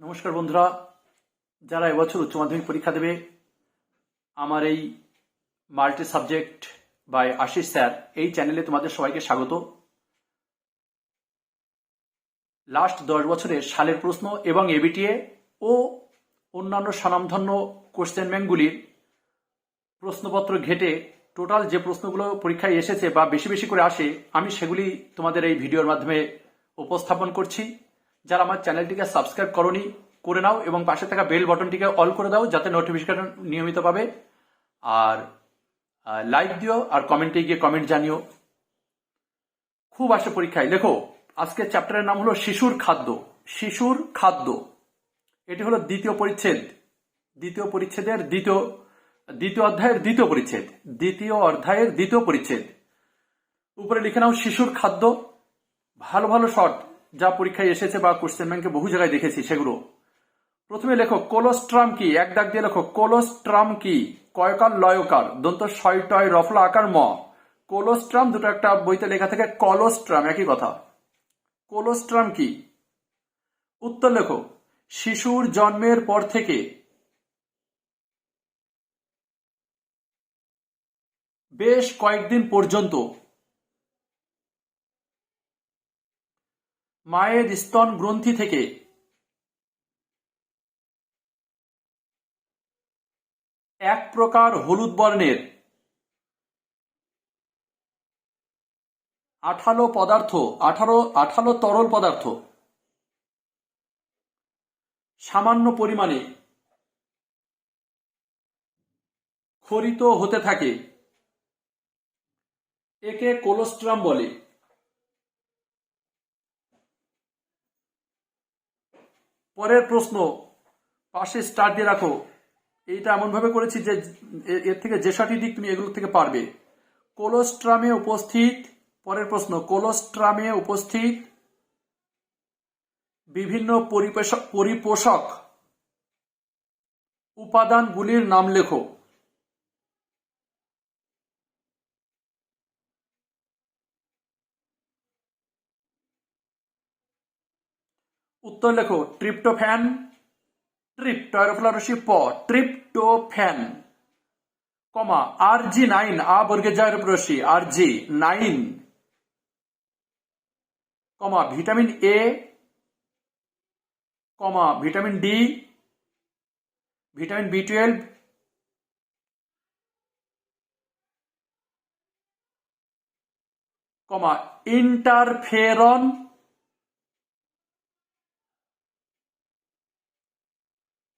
নমস্কার বন্ধুরা, যারা এবছর উচ্চ মাধ্যমিক পরীক্ষা দেবে আমার এই multi subject by Ashis sir এই চ্যানেলে তোমাদের সবাইকে স্বাগত। লাস্ট 10 বছরের সালের প্রশ্ন এবং এবিটিএ ও অন্যান্য স্বনামধন্য কোশ্চেন ব্যাংকগুলির প্রশ্নপত্র ঘেটে টোটাল যে প্রশ্নগুলো পরীক্ষায় এসেছে বা বেশি বেশি করে আসে আমি সেগুলি তোমাদের এই ভিডিওর মাধ্যমে উপস্থাপন করছি। যারা আমার চ্যানেলটিকে সাবস্ক্রাইব করনি করে নাও এবং পাশে থাকা বেল বাটনটিকে অল করে দাও যাতে নোটিফিকেশন নিয়মিত পাবে। আর লাইক দিও আর কমেন্টে গিয়ে কমেন্ট জানিও। খুব আসে পরীক্ষায়। লেখো আজকের চ্যাপ্টারের নাম হলো শিশুর খাদ্য। শিশুর খাদ্য এটি হলো দ্বিতীয় পরিচ্ছেদ, দ্বিতীয় পরিচ্ছেদের দ্বিতীয় অধ্যায়ের দ্বিতীয় পরিচ্ছেদ, দ্বিতীয় অধ্যায়ের দ্বিতীয় পরিচ্ছেদ। উপরে লিখে নাও শিশুর খাদ্য। ভালো ভালো শর্ট যা পরীক্ষায় এসেছে বা কোশ্চেন ব্যাংকে বহু জায়গায় দেখেছি সেগুলো। প্রথমে লেখো কোলোস্ট্রাম কি, এক দাগ দিয়ে লেখো কোলোস্ট্রাম কি, কয়কার লয়কার দন্ত শয় টয় রফলা আকার ম। কোলোস্ট্রাম দুটো একটা বইতে লেখা থাকে কলোস্ট্রাম, একই কথা। কোলোস্ট্রাম কি? উত্তর লেখো শিশুর জন্মের পর থেকে বেশ কয়েকদিন পর্যন্ত মায়ের স্তন গ্রন্থি থেকে এক প্রকার হলুদ বর্ণের আঠালো পদার্থ, আঠালো তরল পদার্থ সামান্য পরিমাণে ক্ষরিত হতে থাকে, একে কোলোস্ট্রাম বলে। পরের প্রশ্ন পাশে স্টার দিয়ে রাখো। এইটা এমন ভাবে করেছি যে এর থেকে যে সঠিক দিক তুমি এগুলো থেকে পারবে। কোলোস্ট্রামে উপস্থিত, পরের প্রশ্ন, কোলোস্ট্রামে উপস্থিত বিভিন্ন পরিপোষক উপাদানগুলির নাম লেখো। উত্তর লেখো ট্রিপ্টোফ্যান, ট্রিপ্টোফ্যান, কমা RG9 আ বর্গের জায়গার প্রশ্রী RG9, comma vitamin A, comma vitamin D, vitamin B12, comma interferon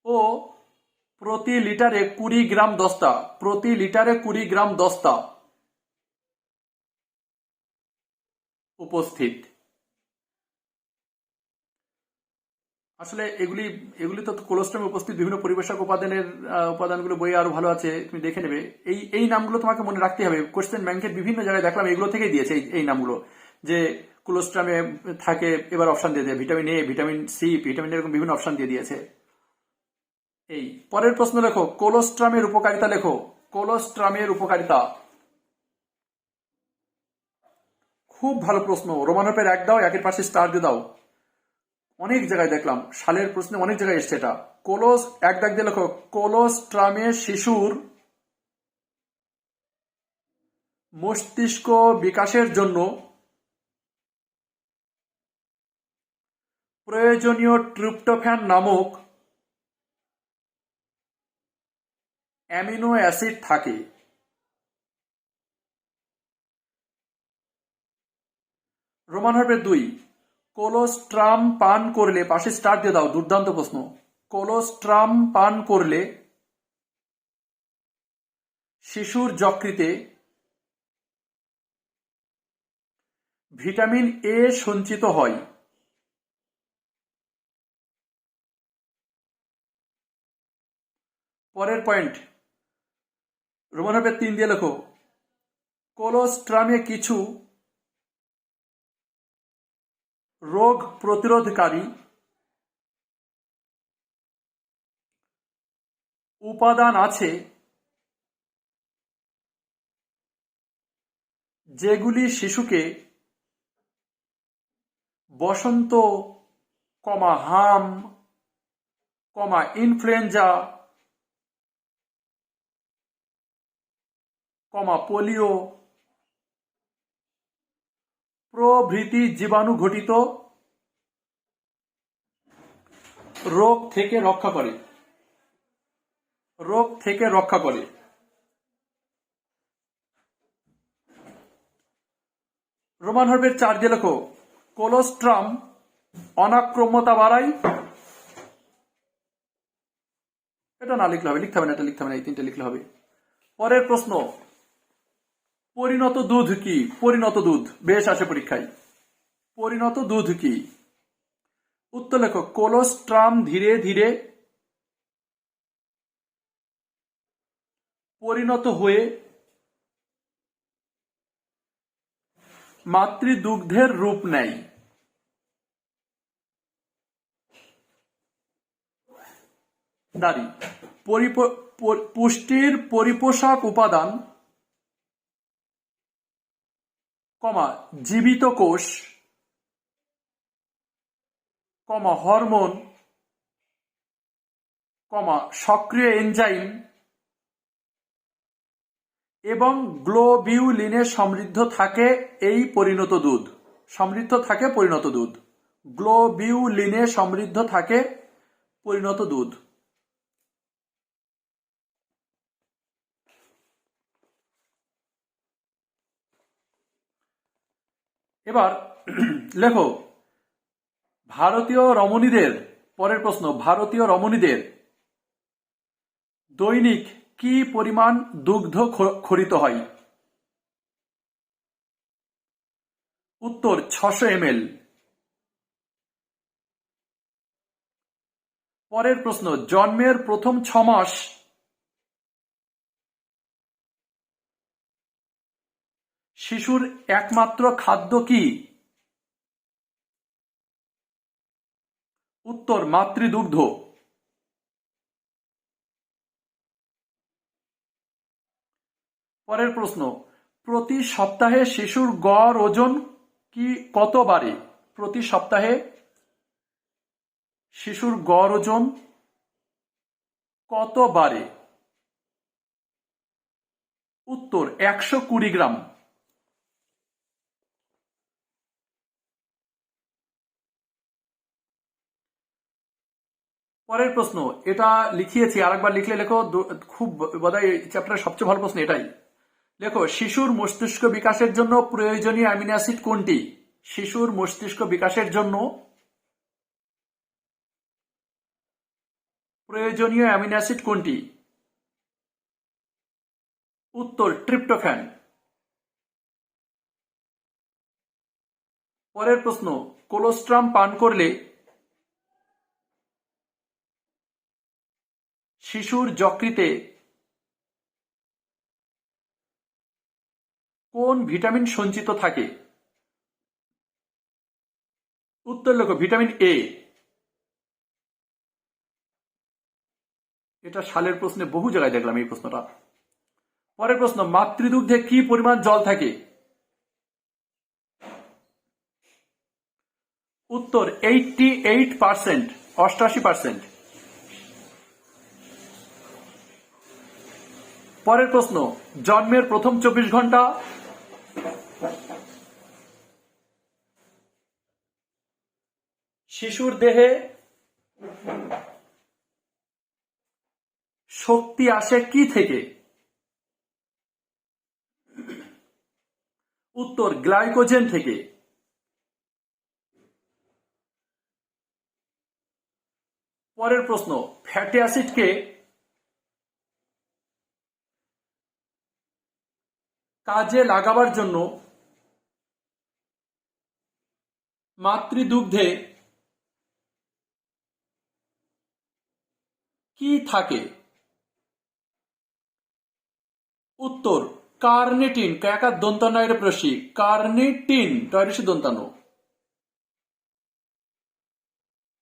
ও প্রতি লিটারে 20 গ্রাম দস্তা, প্রতি লিটারে 20 গ্রাম দস্তা উপস্থিত। আসলে এগুলি এগুলি তো কোলোস্ট্রামে উপস্থিত বিভিন্ন পরিবেশক উপাদানগুলো বইয়ে আরো ভালো আছে, তুমি দেখে নেবে। এই নামগুলো তোমাকে মনে রাখতে হবে। কোশ্চেন ব্যাংকের বিভিন্ন জায়গায় দেখলাম এগুলো থেকেই দিয়েছে এই নামগুলো, যে কোলোস্ট্রামে থাকে, এবার অপশন দিয়ে দেয় vitamin A, vitamin C, vitamin এরকম বিভিন্ন অপশন দিয়ে দিয়েছে। এই পরের প্রশ্ন লেখো কোলোস্ট্রামের উপকারিতা লেখো। কোলোস্ট্রামের উপকারিতা খুব ভালো প্রশ্ন। রোমান হরফের এক দাও, একের পাশে স্টার দিয়ে দাও। অনেক জায়গায় দেখলাম সালের প্রশ্নে অনেক জায়গায় এসছে এটা। এক দাগ দিয়ে লেখো কোলোস্ট্রামে শিশুর মস্তিষ্ক বিকাশের জন্য প্রয়োজনীয় ট্রিপ্টোফ্যান নামক অ্যামিনো অ্যাসিড থাকে। রোমান হরফের 2, কোলোস্ট্রাম পান করলে, পাশে স্টার দিয়ে দাও। দুর্দান্ত প্রশ্ন। কোলোস্ট্রাম পান করলে শিশুর যকৃতে ভিটামিন এ সঞ্চিত হয়। পরের পয়েন্ট, রোমান হরফের 3 দিয়ে লেখো কোলোস্ট্রামে কিছু রোগ প্রতিরোধকারী উপাদান আছে যেগুলি শিশুকে বসন্ত, হাম, কমা ইনফ্লুয়েঞ্জা, কমা পোলিও প্রভৃতি জীবাণু ঘটিত রোগ থেকে রক্ষা করে। রোগ থেকে রক্ষা করে। রোমান হরফের 4 দিয়ে লেখো। কোলোস্ট্রাম অনাক্রম্যতা বাড়ায়। এটা না লিখলে হবে, লিখতে হবে না, এটা লিখতে হবে না, এই 3টে লিখলে হবে। পরের প্রশ্ন, পরিণত দুধ কি? পরিণত দুধ বেশ আছে পরীক্ষায়। পরিণত দুধ কি? উত্তর লেখো। কোলোস্ট্রাম ধীরে ধীরে পরিণত হয়ে মাতৃদুগ্ধের রূপ নেয়। দাঁড়ি পুষ্টির পরিপোষক উপাদান, কমা জীবিত কোষ, কমা হরমোন, কমা সক্রিয় এনজাইম এবং গ্লোবিউলিনে সমৃদ্ধ থাকে এই পরিণত দুধ। সমৃদ্ধ থাকে পরিণত দুধ। গ্লোবিউলিনে সমৃদ্ধ থাকে পরিণত দুধ। এবার লেখো, ভারতীয় রমণীদের, পরের প্রশ্ন, ভারতীয় রমণীদের দৈনিক কি পরিমাণ দুগ্ধ খরিত হয়? উত্তর 600 ml। পরের প্রশ্ন, জন্মের প্রথম 6 মাস শিশুর একমাত্র খাদ্য কি? উত্তর মাতৃদুগ্ধ। পরের প্রশ্ন, প্রতি সপ্তাহে শিশুর গড় ওজন কি কত বাড়ে? প্রতি সপ্তাহে শিশুর গড় ওজন কত বাড়ে? উত্তর 120 গ্রাম। পরের প্রশ্ন, এটা লিখিয়েছি, আরেকবার লিখলে লেখো, খুব বোধহয় চ্যাপ্টারের সবচেয়ে ভালো প্রশ্ন এটাই। লেখো, শিশুর মস্তিষ্ক বিকাশের জন্য প্রয়োজনীয় অ্যামিনো অ্যাসিড কোনটি? শিশুর মস্তিষ্ক বিকাশের জন্য প্রয়োজনীয় অ্যামিনো অ্যাসিড কোনটি? উত্তর ট্রিপ্টোফ্যান। পরের প্রশ্ন, কোলোস্ট্রাম পান করলে শিশুর যকৃতে কোন ভিটামিন সঞ্চিত থাকে? উত্তর লেখো ভিটামিন এ। এটা সালের প্রশ্নে বহু জায়গায় দেখলাম এই প্রশ্নটা। পরের প্রশ্ন, মাতৃদুগ্ধে কি পরিমাণ জল থাকে? উত্তর 88%, 88%। পরের প্রশ্ন, জন্মের প্রথম 24 ঘন্টা শিশুর দেহে শক্তি আসে কি থেকে? উত্তর গ্লাইকোজেন থেকে। পরের প্রশ্ন, ফ্যাটি অ্যাসিডকে কাজে লাগাবার জন্য মাতৃদুগ্ধে কি থাকে? উত্তর কার্নিটিন, কাকার দন্তান্ন প্রসি, কার্নিটিন টয়রসি দন্তান্ন।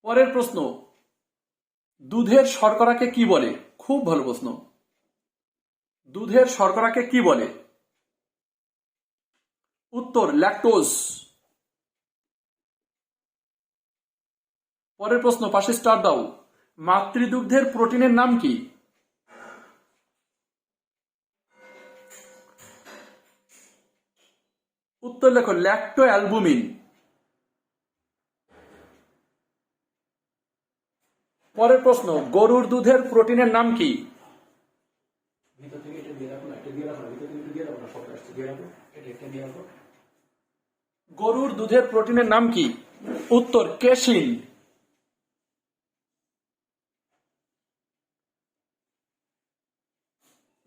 পরের প্রশ্ন, দুধের শর্করাকে কি বলে? খুব ভালো প্রশ্ন। দুধের শর্করাকে কি বলে? উত্তর ল্যাকটোজ। পরের প্রশ্ন, পাশে স্টার দাও। মাতৃদুগ্ধের প্রোটিনের নাম কি? উত্তর লেখো ল্যাক্টো অ্যালবুমিন। পরের প্রশ্ন, গরুর দুধের প্রোটিনের নাম কি? গরুর দুধের প্রোটিনের নাম কি? উত্তর কেশিন।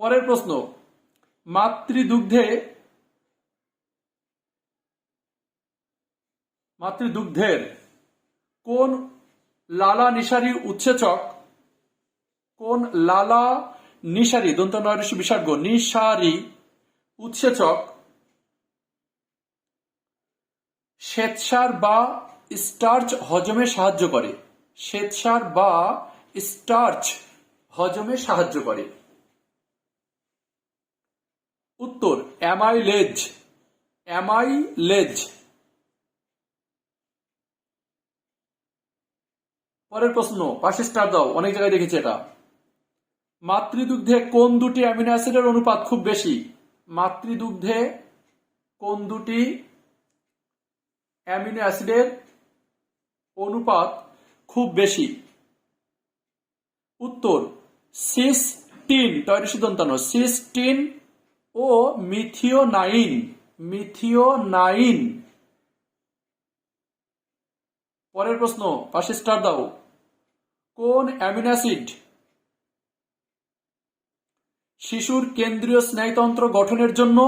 পরের প্রশ্ন, মাতৃদুগ্ধের কোন লালা নিঃসারী উৎসেচক দন্ত নয় বিসর্গ নিঃসারী উৎসেচক শ্বেতসার বা স্টার্চ হজমে সাহায্য করে? শ্বেতসার বা স্টার্চ হজমে সাহায্য করে। উত্তর অ্যামাইলেজ। পরের প্রশ্ন, পাশে স্টার দাও, অনেক জায়গায় দেখেছি এটা। মাতৃদুগ্ধে কোন দুটি অ্যামিনো অ্যাসিডের অনুপাত খুব বেশি? মাতৃদুগ্ধে কোন দুটি অ্যামিনো অ্যাসিডের অনুপাত খুব বেশি? উত্তর সিস্টিন, সিস্টিন ও মিথিওনাইন। পরের প্রশ্ন, পাশে স্টার দাও। কোন অ্যামিনো অ্যাসিড শিশুর কেন্দ্রীয় স্নায়ুতন্ত্র গঠনের জন্য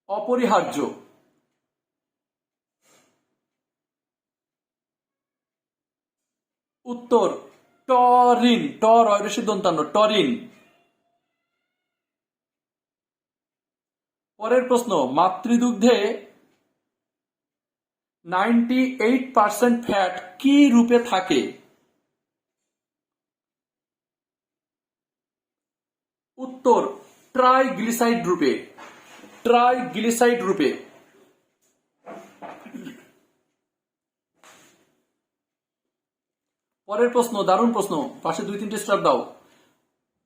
অপরিহার্য? উত্তর টরিন, টরিন। পরের প্রশ্ন, মাতৃদুগ্ধে 98% ফ্যাট কি রূপে থাকে? উত্তর ট্রাইগ্লিসাইড রূপে। পরের প্রশ্ন, দারুণ প্রশ্ন, পাশে 2-3টে স্টার দাও।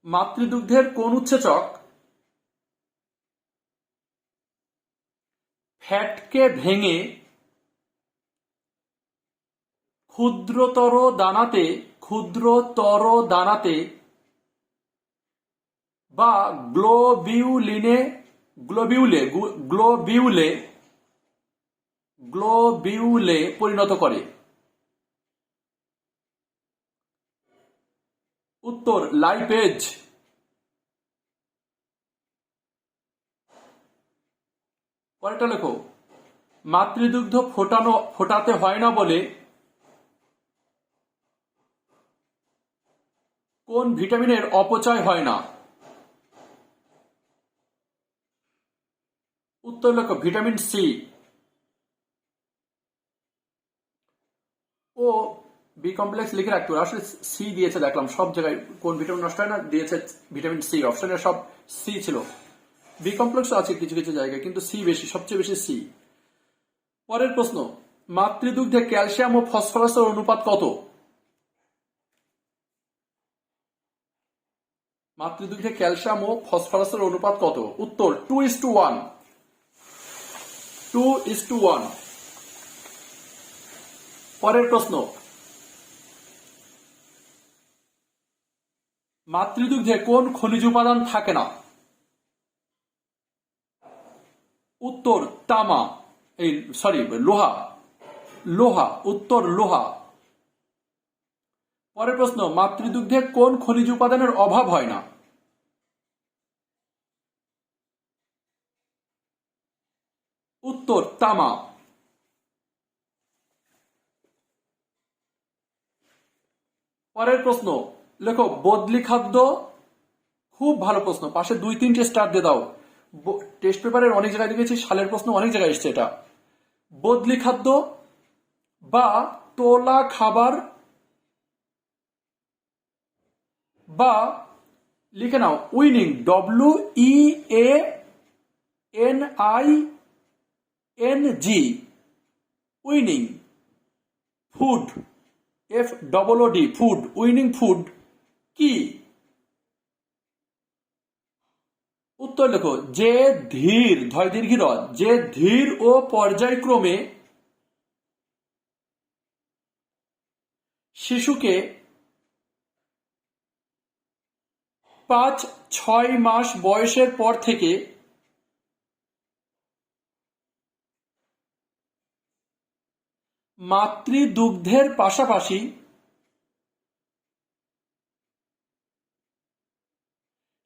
মাতৃদুগ্ধের কোন উৎসেচক ফ্যাটকে ভেঙে ক্ষুদ্রতর দানাতে বা গ্লোবিউলে পরিণত করে? উত্তর লাইপেজ। পরেরটা লেখো, মাতৃদুগ্ধ ফোটাতে হয় না বলে কোন ভিটামিনের অপচয় হয় না? উত্তর লেখো ভিটামিন সি। ও বি কমপ্লেক্স লিখে রাখতে পারো, আসলে সি দিয়েছে দেখলাম সব জায়গায়, কোন ভিটামিন নষ্ট হয় না দিয়েছে ভিটামিন সি, অপশনে সব সি ছিল। বি কমপ্লেক্স আছে কিছু কিছু জায়গায়, কিন্তু সি বেশি, সবচেয়ে বেশি সি। পরের প্রশ্ন, মাতৃদুগ্ধে ক্যালসিয়াম ও ফসফরাসের অনুপাত কত? মাতৃদুগ্ধে ক্যালসিয়াম ও ফসফরাসের অনুপাত কত? উত্তর 2:1। পরের প্রশ্ন, মাতৃদুগ্ধে কোন খনিজ উপাদান থাকে না? উত্তর লোহা। উত্তর লোহা। পরের প্রশ্ন, মাতৃদুগ্ধে কোন খনিজ উপাদানের অভাব হয় না? উত্তর তামা। পরের প্রশ্ন লেখো, বদলি খাদ্য, খুব ভালো প্রশ্ন, পাশে 2-3টে স্টার দিয়ে দাও। টেস্ট পেপারের অনেক জায়গায় দেখেছি, সালের প্রশ্ন অনেক জায়গায় এসছে এটা। বদলি খাদ্য বা তোলা খাবার বা লিখে নাও winning, WEANING winning food FOOD food, winning food কি? উত্তর লেখো, যে ধীর, ধয় দীর্ঘ র, যে ধীর ও পর্যায়ক্রমে শিশুকে 5-6 মাস বয়সের পর থেকে মাতৃদুগ্ধের পাশাপাশি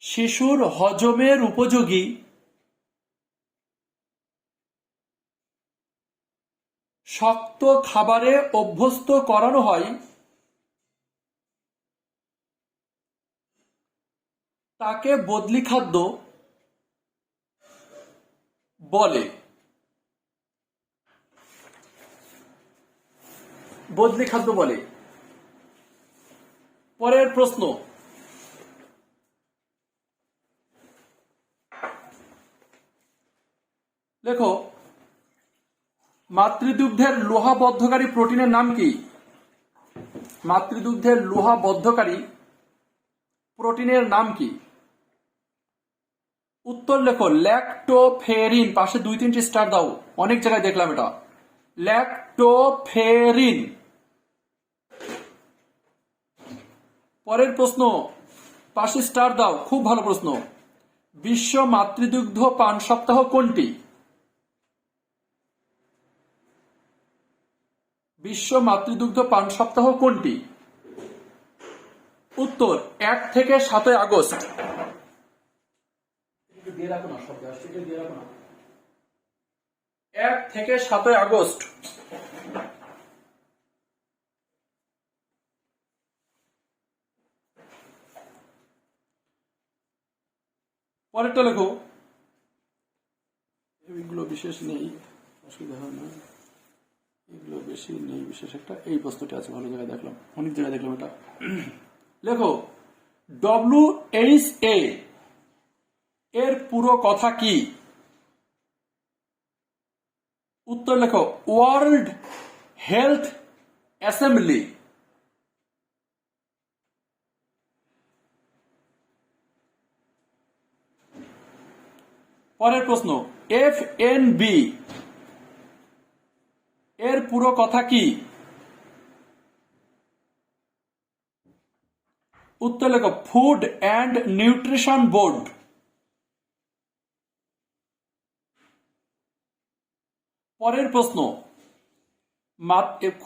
শিশুর হজমের উপযোগী শক্ত খাবারে অভ্যস্ত করানো হয়, তাকে বদলি খাদ্য বলে। বদলি খাদ্য বলে। পরের প্রশ্ন, লেখো, মাতৃদুগ্ধের লোহা বদ্ধকারী প্রোটিনের নাম কি? মাতৃদুগ্ধের লোহা বদ্ধকারী প্রোটিনের নাম কি? উত্তর লেখো, ল্যাক্টোফেরিন। পাশে 2-3টি স্টার দাও, অনেক জায়গায় দেখলাম এটা। ল্যাক্টোফেরিন। পরের প্রশ্ন, পাশে স্টার দাও, খুব ভালো প্রশ্ন। বিশ্ব মাতৃদুগ্ধ পান সপ্তাহ কোনটি? বিশ্ব মাতৃদুগ্ধ পান সপ্তাহ কোনটি? উত্তর 1 থেকে 7 আগস্ট। 1 থেকে 7 আগস্ট। পরেরটা লেখো, এগুলো বিশেষ নেই, অসুবিধা হয় না, এগুলো বেশি নেই বিশেষ একটা। এই প্রশ্নটি আছে, ভালো জায়গায় দেখলাম, অনেক জায়গায় দেখলাম এটা। লেখো, WHA এর পুরো কথা কি? উত্তর লেখো, ওয়ার্ল্ড হেলথ অ্যাসেম্বলি। পরের প্রশ্ন, FNB এর পুরো কথা কি? উত্তর লেখো, ফুড অ্যান্ড নিউট্রিশন বোর্ড। পরের প্রশ্ন,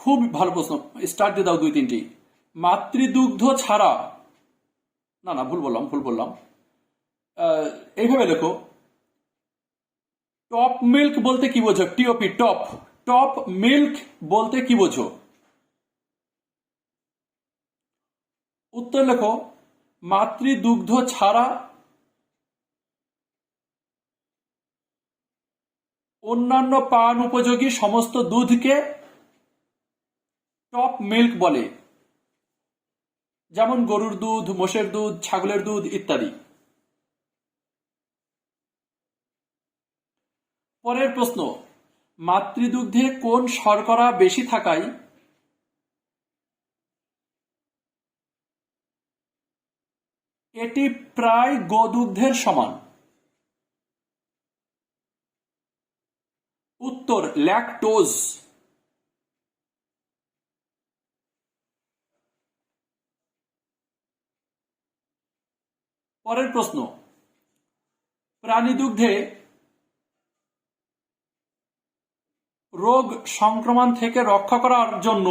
খুব ভালো প্রশ্ন, স্টার্ট দিয়ে দাও 2-3টি। মাতৃদুগ্ধ ছাড়া, না ভুল বললাম, এইভাবে লেখো, টপ মিল্ক বলতে কি বোঝো? TOP, টপ মিল্ক বলতে কি বোঝো? উত্তর লেখো, মাতৃদুগ্ধ ছাড়া অন্যান্য পান উপযোগী সমস্ত দুধকে টপ মিল্ক বলে, যেমন গরুর দুধ, মোষের দুধ, ছাগলের দুধ ইত্যাদি। পরের প্রশ্ন, মাতৃদুগ্ধে কোন শর্করা বেশি থাকায় এটি প্রায় গোদুগ্ধের সমান? উত্তর, ল্যাকটোজ। পরের প্রশ্ন, প্রাণীদুগ্ধে রোগ সংক্রমণ থেকে রক্ষা করার জন্য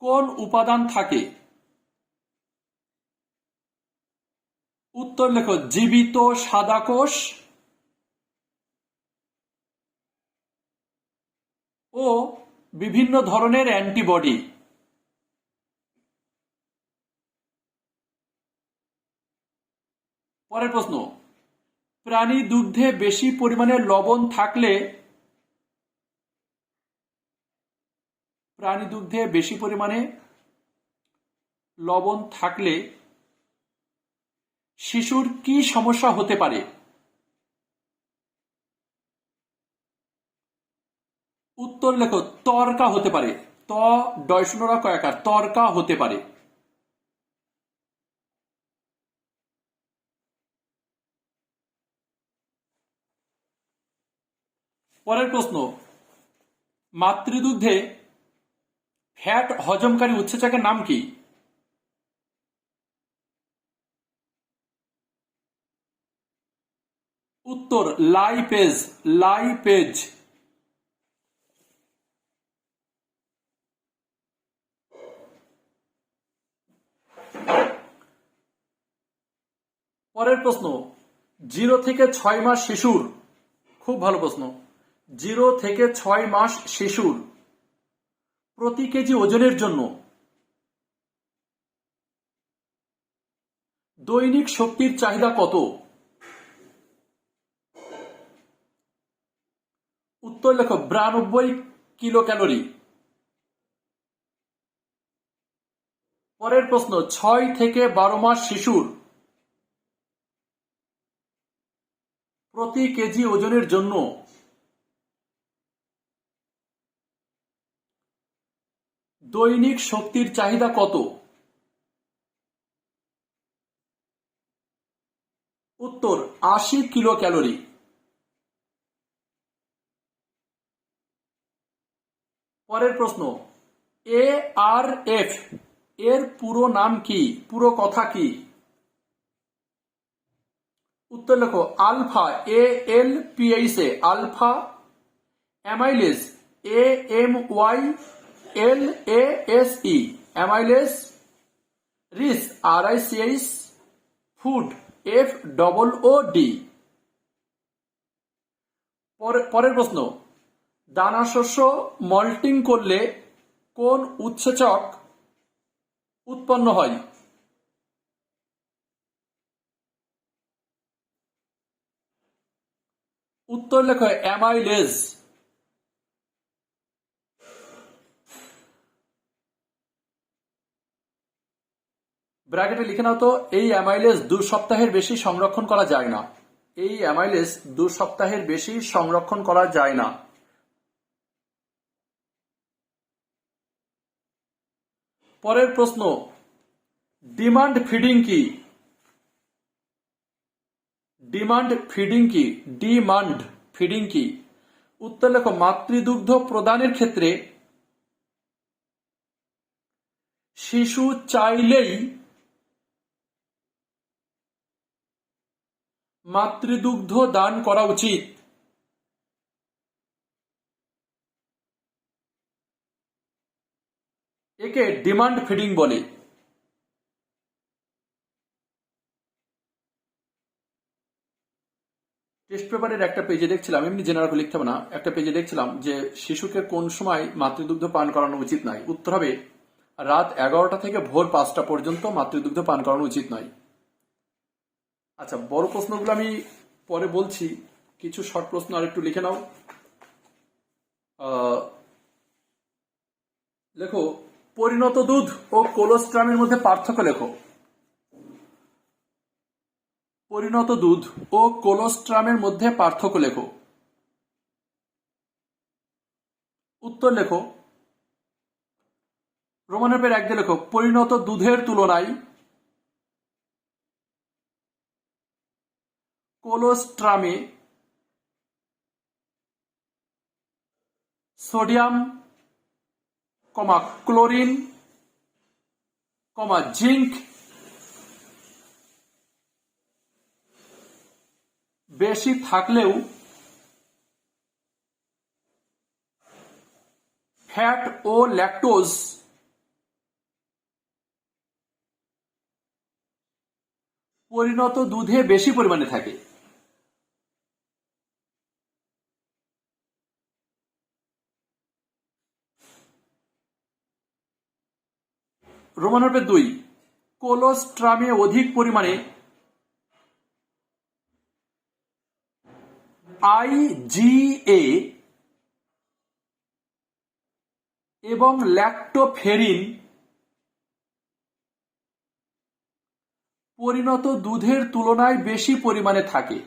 কোন উপাদান থাকে? উত্তর লেখো, জীবিত সাদা কোষ ও বিভিন্ন ধরনের অ্যান্টিবডি। পরের প্রশ্ন, প্রাণী দুগ্ধে বেশি পরিমাণে লবণ থাকলে শিশুর কি সমস্যা হতে পারে? উত্তর লেখো তরকা হতে পারে। ত ডয় শূন্য র কয়াকার, তরকা হতে পারে। পরের প্রশ্ন, মাতৃদুগ্ধে ফ্যাট হজমকারী উৎসেচকের নাম কি? উত্তর লাইপেজ, লাইপেজ। পরের প্রশ্ন, 0 থেকে 6 মাস শিশুর, খুব ভালো প্রশ্ন, 0 থেকে 6 মাস শিশুর প্রতি কেজি ওজনের জন্য দৈনিক শক্তির চাহিদা কত? উত্তর লেখো 92 কিলো ক্যালোরি। পরের প্রশ্ন, 6 থেকে 12 মাস শিশুর প্রতি কেজি ওজনের জন্য দৈনিক শক্তির চাহিদা কত? উত্তর 80 কিলো ক্যালোরি। পরের প্রশ্ন, ARF এর পুরো নাম কি, পুরো কথা কি? উত্তর লেখো alpha, ALPH, alpha amylase, AMYLASE, amylase, rich, RICH, food, FOOD। পরের প্রশ্ন, দানা শস্য মল্টিং করলে কোন উৎসেচক উৎপন্ন হয়? উত্তর লেখো অ্যামাইলেজ। ব্র্যাকেটে লিখে নাও তো, এই অ্যামাইলেজ 2 সপ্তাহের বেশি সংরক্ষণ করা যায় না। এই অ্যামাইলেজ 2 সপ্তাহের বেশি সংরক্ষণ করা যায় না। পরের প্রশ্ন, ডিমান্ড ফিডিং কি? ডিমান্ড ফিডিং কি? ডিমান্ড ফিডিং কি? উত্তর লেখো মাতৃদুগ্ধ প্রদানের ক্ষেত্রে শিশু চাইলেই মাতৃদুগ্ধ দান করা উচিত। একে ডিমান্ড ফিডিং বলে। টেস্ট পেপারের একটা পেজে দেখছিলাম, এমনি জেনারেল লিখতে হবে না, একটা পেজে দেখছিলাম যে শিশুকে কোন সময় মাতৃদুগ্ধ পান করানো উচিত নয়। উত্তর হবে রাত 11টা থেকে ভোর 5টা পর্যন্ত মাতৃদুগ্ধ পান করানো উচিত নয়। আচ্ছা, বড় প্রশ্নগুলো আমি পরে বলছি, কিছু শর্ট প্রশ্ন আর একটু লিখে নাও। লেখো পরিণত দুধ ও কোলোস্ট্রামের মধ্যে পার্থক্য লেখো। পরিণত দুধ ও কোলোস্ট্রামের মধ্যে পার্থক্য লেখো। উত্তর লেখো রোমানের পের 1 দিয়ে লেখো পরিণত দুধের তুলনায় কোলোস্ট্রামে সোডিয়াম, ক্লোরিন, জিঙ্ক বেশি থাকলেও ফ্যাট ও ল্যাকটোজ পরিণত দুধে বেশি পরিমাণে থাকে। রোমানের পের 2, কোলোস্ট্রামে অধিক পরিমাণে IgA এবং ল্যাক্টোফেরিন পরিণত দুধের তুলনায় বেশি পরিমাণে থাকে।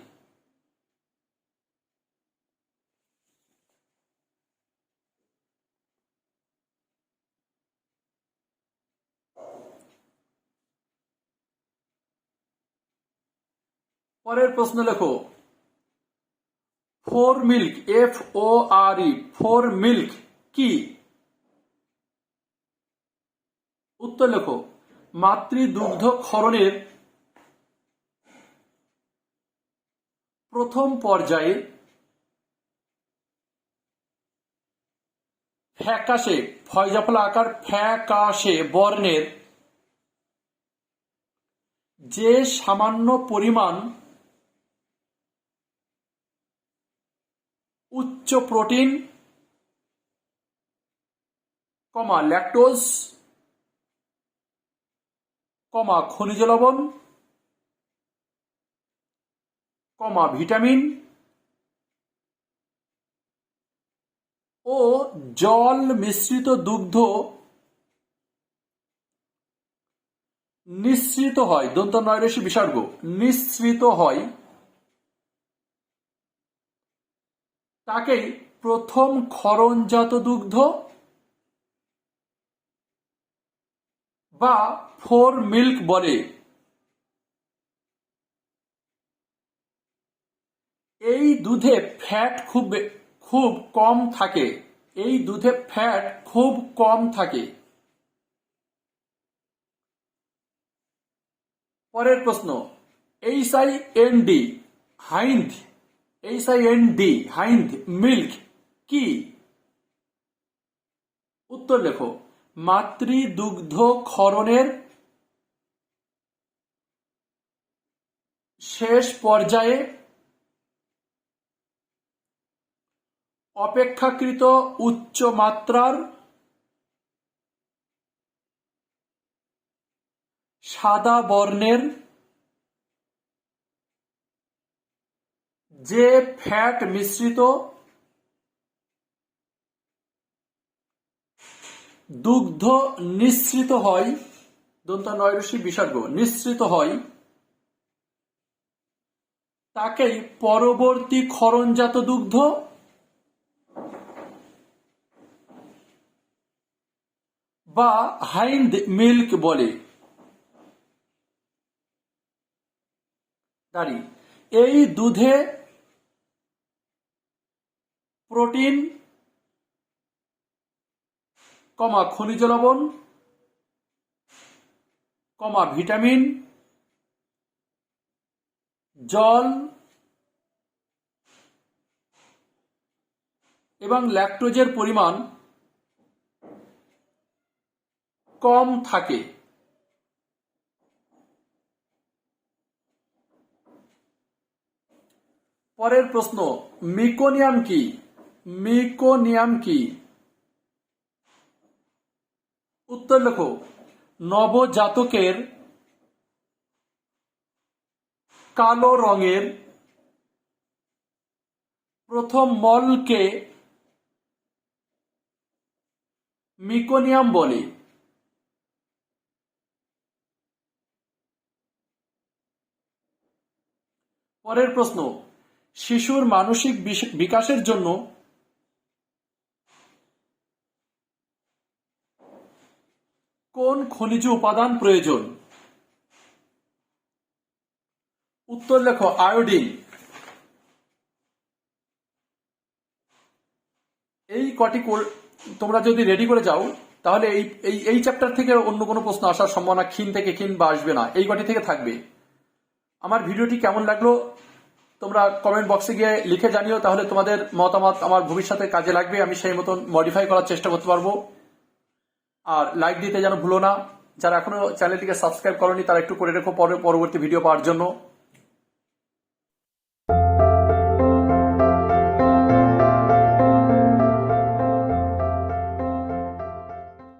পরের প্রশ্ন লেখো, four milk, FORE, four milk কি? উত্তর লেখো, মাতৃদুগ্ধ ক্ষরণের প্রথম পর্যায়ে ফ্যাকাশে, ফয়জাফলা আকার ফ্যাকাশে বর্ণের যে সামান্য পরিমাণ উচ্চ প্রোটিন, ল্যাকটোজ, খনিজ লবণ, ভিটামিন ও জল মিশ্রিত দুগ্ধ নিঃসৃত হয়, দন্ত নয়রসি বিসর্গ, নিঃসৃত হয়, তাকেই প্রথম ক্ষরণজাত দুগ্ধ বা ফোর মিল্ক বলে। এই দুধে ফ্যাট খুব কম থাকে, এই দুধে ফ্যাট খুব কম থাকে। পরের প্রশ্ন, HIND, হাইন্দ মিল্ক কি? উত্তর লেখো, মাতৃদুগ্ধ ক্ষরণের শেষ পর্যায়ে অপেক্ষাকৃত উচ্চ মাত্রার সাদা বর্ণের যে ফ্যাট মিশ্রিত দুগ্ধ নিঃসৃত হয়, দন্ত নয়রসি বিসর্গ, নিঃসৃত হয়, তাকেই পরবর্তী ক্ষরণজাত দুগ্ধ বা হাইন্দ মিল্ক বলে। এই দুধে প্রোটিন, খনিজ লবণ, ভিটামিন, জল এবং ল্যাকটোজের পরিমাণ কম থাকে। পরের প্রশ্ন, মিকোনিয়াম কি? উত্তর লেখো, নবজাতকের কালো রঙের প্রথম মলকে মিকোনিয়াম বলে। পরের প্রশ্ন, শিশুর মানসিক বিকাশের জন্য কোন খনিজ উপাদান প্রয়োজন? উত্তর লেখো, আয়োডিন। এই কটি তোমরা যদি রেডি করে যাও তাহলে এই চ্যাপ্টার থেকে অন্য কোনো প্রশ্ন আসার সম্ভাবনা ক্ষীণ থেকে ক্ষীণ বা আসবে না, এই কটি থেকে থাকবে। আমার ভিডিওটি কেমন লাগলো তোমরা কমেন্ট বক্সে গিয়ে লিখে জানিও, তাহলে তোমাদের মতামত আমার ভবিষ্যতে কাজে লাগবে, আমি সেই মতন মডিফাই করার চেষ্টা করতে পারবো। আর লাইক দিতে যেন ভুলো না। যারা এখনো চ্যানেলটিকে সাবস্ক্রাইব করনি তারা একটু করে রেখো পরবর্তী ভিডিও পাওয়ার জন্য।